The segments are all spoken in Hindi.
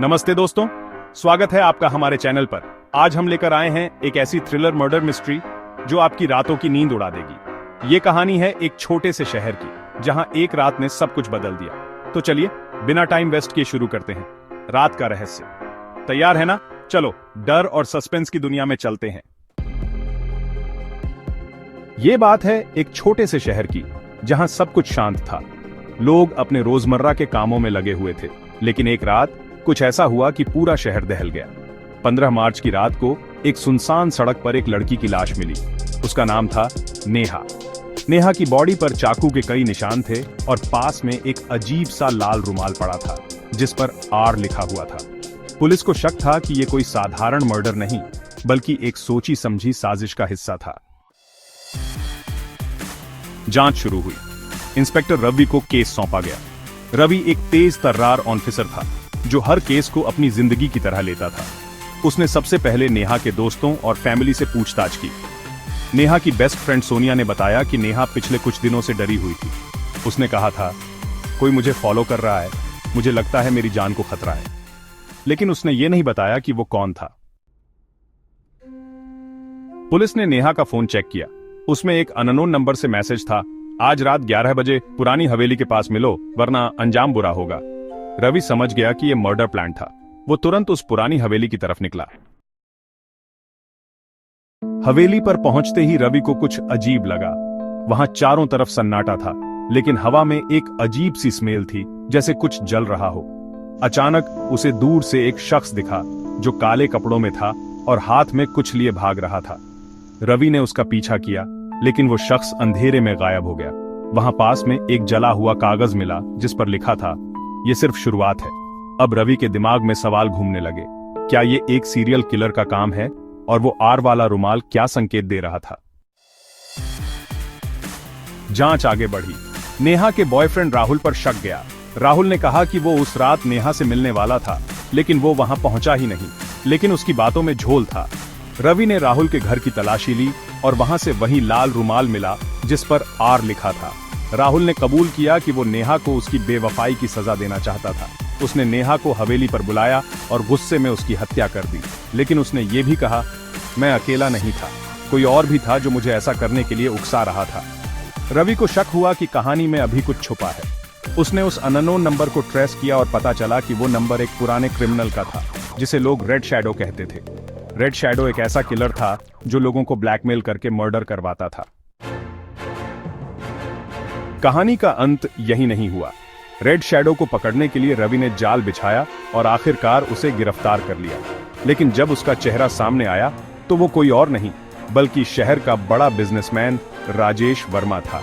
नमस्ते दोस्तों, स्वागत है आपका हमारे चैनल पर। आज हम लेकर आए हैं एक ऐसी थ्रिलर मर्डर मिस्ट्री जो आपकी रातों की नींद उड़ा देगी। ये कहानी है एक छोटे से शहर की जहां एक रात ने सब कुछ बदल दिया। तो चलिए बिना टाइम वेस्ट किए शुरू करते हैं रात का रहस्य। तैयार है ना? चलो डर और सस्पेंस की दुनिया में चलते हैं। ये बात है एक छोटे से शहर की जहां सब कुछ शांत था। लोग अपने रोजमर्रा के कामों में लगे हुए थे, लेकिन एक रात कुछ ऐसा हुआ कि पूरा शहर दहल गया। 15 मार्च की रात को एक सुनसान सड़क पर एक लड़की की लाश मिली। उसका नाम था नेहा। नेहा की बॉडी पर चाकू के कई निशान थे और पास में एक अजीब सा लाल रुमाल पड़ा था जिस पर आर लिखा हुआ था। पुलिस को शक था कि यह कोई साधारण मर्डर नहीं बल्कि एक सोची समझी साजिश का हिस्सा था। जांच शुरू हुई। इंस्पेक्टर रवि को केस सौंपा गया। रवि एक तेज तर्रार ऑफिसर था जो हर केस को अपनी जिंदगी की तरह लेता था। उसने सबसे पहले नेहा के दोस्तों और फैमिली से पूछताछ की। नेहा की बेस्ट फ्रेंड सोनिया ने बताया कि नेहा पिछले कुछ दिनों से डरी हुई थी। उसने कहा था, कोई मुझे फॉलो कर रहा है, मुझे लगता है मेरी जान को खतरा है। लेकिन उसने ये नहीं बताया कि वो कौन था। पुलिस ने नेहा का फोन चेक किया। उसमें एक अननोन नंबर से मैसेज था, आज रात 11 बजे पुरानी हवेली के पास मिलो वरना अंजाम बुरा होगा। रवि समझ गया कि यह मर्डर प्लान था। वो तुरंत उस पुरानी हवेली की तरफ निकला। हवेली पर पहुंचते ही रवि को कुछ अजीब लगा। वहां चारों तरफ सन्नाटा था, लेकिन हवा में एक अजीब सी स्मेल थी, जैसे कुछ जल रहा हो। अचानक उसे दूर से एक शख्स दिखा जो काले कपड़ों में था और हाथ में कुछ लिए भाग रहा था। रवि ने उसका पीछा किया, लेकिन वो शख्स अंधेरे में गायब हो गया। वहां पास में एक जला हुआ कागज मिला जिस पर लिखा था, ये सिर्फ शुरुआत है। अब रवि के दिमाग में सवाल घूमने लगे, क्या ये एक सीरियल किलर का काम है? और वो आर वाला रुमाल क्या संकेत दे रहा था? जांच आगे बढ़ी। नेहा के बॉयफ्रेंड राहुल पर शक गया। राहुल ने कहा कि वो उस रात नेहा से मिलने वाला था, लेकिन वो वहां पहुंचा ही नहीं। लेकिन उसकी बातों में झोल था। रवि ने राहुल के घर की तलाशी ली और वहां से वही लाल रुमाल मिला जिस पर आर लिखा था। राहुल ने कबूल किया कि वो नेहा को उसकी बेवफाई की सजा देना चाहता था। उसने नेहा को हवेली पर बुलाया और गुस्से में उसकी हत्या कर दी। लेकिन उसने ये भी कहा, मैं अकेला नहीं था, कोई और भी था जो मुझे ऐसा करने के लिए उकसा रहा था। रवि को शक हुआ कि कहानी में अभी कुछ छुपा है। उसने उस अननोन नंबर को ट्रेस किया और पता चला कि वो नंबर एक पुराने क्रिमिनल का था जिसे लोग रेड शैडो कहते थे। रेड शैडो एक ऐसा किलर था जो लोगों को ब्लैकमेल करके मर्डर करवाता था। कहानी का अंत यही नहीं हुआ। रेड शैडो को पकड़ने के लिए रवि ने जाल बिछाया और आखिरकार उसे गिरफ्तार कर लिया। लेकिन जब उसका चेहरा सामने आया तो वो कोई और नहीं बल्कि शहर का बड़ा बिजनेसमैन राजेश वर्मा था।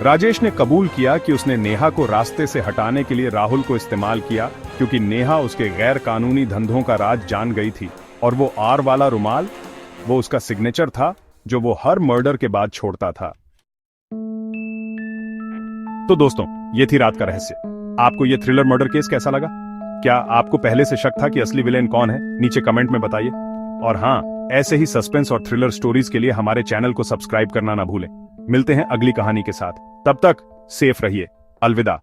राजेश ने कबूल किया कि उसने नेहा को रास्ते से हटाने के लिए राहुल को इस्तेमाल किया, क्योंकि नेहा उसके गैर कानूनी धंधों का राज जान गई थी और वो आर वाला रुमाल, वो उसका सिग्नेचर था जो वो हर मर्डर के बाद छोड़ता था। तो दोस्तों, ये थी रात का रहस्य। आपको ये थ्रिलर मर्डर केस कैसा लगा? क्या आपको पहले से शक था कि असली विलेन कौन है? नीचे कमेंट में बताइए। और हाँ, ऐसे ही सस्पेंस और थ्रिलर स्टोरीज के लिए हमारे चैनल को सब्सक्राइब करना ना भूलें। मिलते हैं अगली कहानी के साथ। तब तक सेफ रहिए। अलविदा।